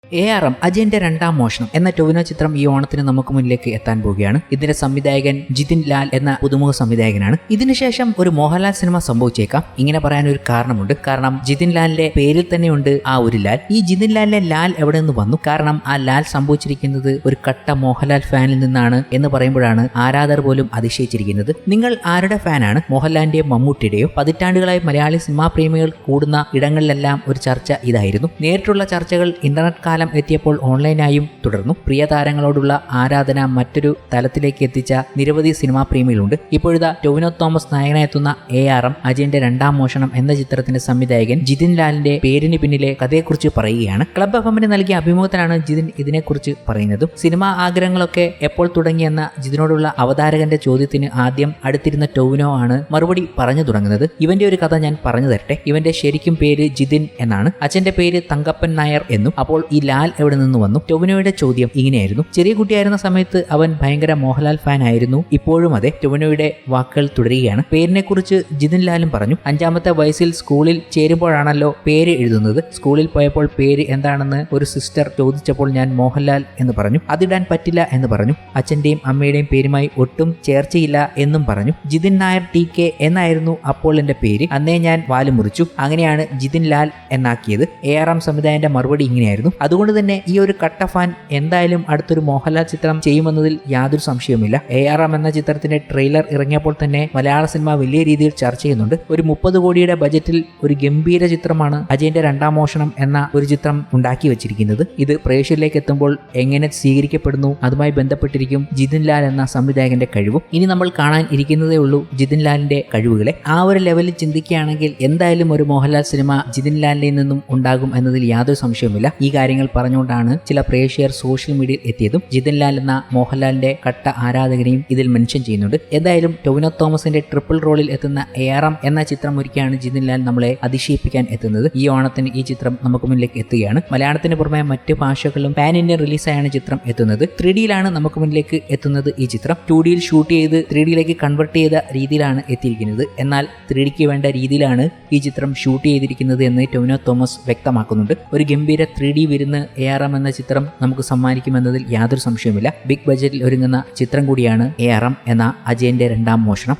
ARM അജയന്റെ രണ്ടാം മോഷണം എന്ന ടൊവിനോ ചിത്രം ഈ ഓണത്തിന് നമുക്ക് മുന്നിലേക്ക് എത്താൻ പോവുകയാണ്. ഇതിന്റെ സംവിധായകൻ ജിതിൻ ലാൽ എന്ന പുതുമുഖ സംവിധായകനാണ്. ഇതിനുശേഷം ഒരു മോഹൻലാൽ സിനിമ സംഭവിച്ചേക്കാം. ഇങ്ങനെ പറയാൻ ഒരു കാരണമുണ്ട്. കാരണം ജിതിൻ ലാലിന്റെ പേരിൽ തന്നെയുണ്ട് ആ ഒരു ലാൽ. ഈ ജിതിൻ ലാലിന്റെ ലാൽ എവിടെ നിന്ന് വന്നു? കാരണം ആ ലാൽ സംഭവിച്ചിരിക്കുന്നത് ഒരു കട്ട മോഹൻലാൽ ഫാനിൽ നിന്നാണ് എന്ന് പറയുമ്പോഴാണ് ആരാധകർ പോലും അതിശയിച്ചിരിക്കുന്നത്. നിങ്ങൾ ആരുടെ ഫാനാണ്? മോഹൻലാലിന്റെയോ മമ്മൂട്ടിയുടെയോ? പതിറ്റാണ്ടുകളായി മലയാളി സിനിമാ പ്രേമികൾ കൂടുന്ന ഇടങ്ങളിലെല്ലാം ഒരു ചർച്ച ഇതായിരുന്നു. നേരിട്ടുള്ള ചർച്ചകൾ ഇന്റർനെറ്റ് കാലം എത്തിയപ്പോൾ ഓൺലൈനായും തുടർന്നു. പ്രിയ താരങ്ങളോടുള്ള ആരാധന മറ്റൊരു തലത്തിലേക്ക് എത്തിച്ച നിരവധി സിനിമാ പ്രേമികളുണ്ട്. ഇപ്പോഴിതാ ടൊവിനോ തോമസ് നായകനായെത്തുന്ന ARM അജയന്റെ രണ്ടാം മോഷണം എന്ന ചിത്രത്തിന്റെ സംവിധായകൻ ജിതിൻ ലാലിന്റെ പേരിന് പിന്നിലെ കഥയെക്കുറിച്ച് പറയുകയാണ്. ക്ലബ് എഫ്എമ്മിന് നൽകിയ അഭിമുഖത്തിലാണ് ജിതിൻ ഇതിനെക്കുറിച്ച് പറയുന്നതും. സിനിമാ ആഗ്രഹങ്ങളൊക്കെ എപ്പോൾ തുടങ്ങിയെന്ന ജിതിനോടുള്ള അവതാരകന്റെ ചോദ്യത്തിന് ആദ്യം അടുത്തിരുന്ന ടൊവിനോ ആണ് മറുപടി പറഞ്ഞു തുടങ്ങുന്നത്. ഇവന്റെ ഒരു കഥ ഞാൻ പറഞ്ഞു തരട്ടെ. ഇവന്റെ ശരിക്കും പേര് ജിതിൻ എന്നാണ്. അച്ഛന്റെ പേര് തങ്കപ്പൻ നായർ എന്നും. അപ്പോൾ ഈ ലാൽ എവിടെ നിന്ന് വന്നു? ടൊവിനോയുടെ ചോദ്യം ഇങ്ങനെയായിരുന്നു. ചെറിയ കുട്ടിയായിരുന്ന സമയത്ത് അവൻ ഭയങ്കര മോഹൻലാൽ ഫാൻ ആയിരുന്നു. ഇപ്പോഴും അതെ. ടൊവിനോയുടെ വാക്കുകൾ തുടരുകയാണ്. പേരിനെ കുറിച്ച് ജിതിൻ ലാലും പറഞ്ഞു. 5ാമത്തെ വയസ്സിൽ സ്കൂളിൽ ചേരുമ്പോഴാണല്ലോ പേര് എഴുതുന്നത്. സ്കൂളിൽ പോയപ്പോൾ പേര് എന്താണെന്ന് ഒരു സിസ്റ്റർ ചോദിച്ചപ്പോൾ ഞാൻ മോഹൻലാൽ എന്ന് പറഞ്ഞു. അതിടാൻ പറ്റില്ല എന്ന് പറഞ്ഞു. അച്ഛന്റെയും അമ്മയുടെയും പേരുമായി ഒട്ടും ചേർച്ചയില്ല എന്നും പറഞ്ഞു. ജിതിൻ നായർ TK എന്നായിരുന്നു അപ്പോൾ എന്റെ പേര്. അന്നേ ഞാൻ വാല് മുറിച്ചു. അങ്ങനെയാണ് ജിതിൻ ലാൽ എന്നാക്കിയത്. ARM സംവിധായകന്റെ മറുപടി ഇങ്ങനെയായിരുന്നു. അതുകൊണ്ട് തന്നെ ഈ ഒരു കട്ട ഫാൻ എന്തായാലും അടുത്തൊരു മോഹൻലാൽ ചിത്രം ചെയ്യുമെന്നതിൽ യാതൊരു സംശയവുമില്ല. ARM എന്ന ചിത്രത്തിന്റെ ട്രെയിലർ ഇറങ്ങിയപ്പോൾ തന്നെ മലയാള സിനിമ വലിയ രീതിയിൽ ചർച്ച ചെയ്യുന്നുണ്ട്. ഒരു 30 കോടിയുടെ ബജറ്റിൽ ഒരു ഗംഭീര ചിത്രമാണ് അജയന്റെ രണ്ടാം മോഷണം എന്ന ഒരു ചിത്രം ഉണ്ടാക്കി വെച്ചിരിക്കുന്നത്. ഇത് പ്രേക്ഷകരിലേക്ക് എത്തുമ്പോൾ എങ്ങനെ സ്വീകരിക്കപ്പെടുന്നു അതുമായി ബന്ധപ്പെട്ടിരിക്കും ജിതിൻ ലാൽ എന്ന സംവിധായകന്റെ കഴിവും. ഇനി നമ്മൾ കാണാൻ ഇരിക്കുന്നതേ ഉള്ളൂ ജിതിൻ ലാലിന്റെ കഴിവുകളെ. ആ ഒരു ലെവലിൽ ചിന്തിക്കുകയാണെങ്കിൽ എന്തായാലും ഒരു മോഹൻലാൽ സിനിമ ജിതിൻ ലാലിൽ നിന്നും ഉണ്ടാകും എന്നതിൽ യാതൊരു സംശയവുമില്ല. ഈ കാര്യങ്ങൾ പറഞ്ഞുകൊണ്ടാണ് ചില പ്രേക്ഷകർ സോഷ്യൽ മീഡിയയിൽ എത്തിയതും. ജിതിൻ ലാൽ എന്ന മോഹൻലാലിന്റെ കട്ട ആരാധകനെയും ഇതിൽ മെൻഷൻ ചെയ്യുന്നുണ്ട്. എന്തായാലും ടൊവിനോ തോമസിന്റെ ട്രിപ്പിൾ റോളിൽ എത്തുന്ന ARM എന്ന ചിത്രം ഒരുക്കിയാണ് ജിതിൻ ലാൽ നമ്മളെ അതിശയിപ്പിക്കാൻ എത്തുന്നത്. ഈ ഓണത്തിന് ഈ ചിത്രം നമുക്ക് മുന്നിലേക്ക് എത്തുകയാണ്. മലയാളത്തിന് പുറമെ മറ്റ് ഭാഷകളിലും പാൻ ഇന്ത്യൻ റിലീസായാണ് ചിത്രം എത്തുന്നത്. 3Dയിലാണ് നമുക്ക് മുന്നിലേക്ക് എത്തുന്നത്. ഈ ചിത്രം 2Dയിൽ ഷൂട്ട് ചെയ്ത് 3Dയിലേക്ക് കൺവെർട്ട് ചെയ്ത രീതിയിലാണ് എത്തിയിരിക്കുന്നത്. എന്നാൽ 3Dക്ക് വേണ്ട രീതിയിലാണ് ഈ ചിത്രം ഷൂട്ട് ചെയ്തിരിക്കുന്നത് എന്ന് ടൊവിനോ തോമസ് വ്യക്തമാക്കുന്നുണ്ട്. ഒരു ഗംഭീര 3D വിരുന്ന് ARM എന്ന ചിത്രം നമുക്ക് സമ്മാനിക്കുമെന്നതിൽ യാതൊരു സംശയവുമില്ല. ബിഗ് ബജറ്റിൽ ഒരുങ്ങുന്ന ചിത്രം കൂടിയാണ് ARM എന്ന അജയന്റെ രണ്ടാം മോഷണം.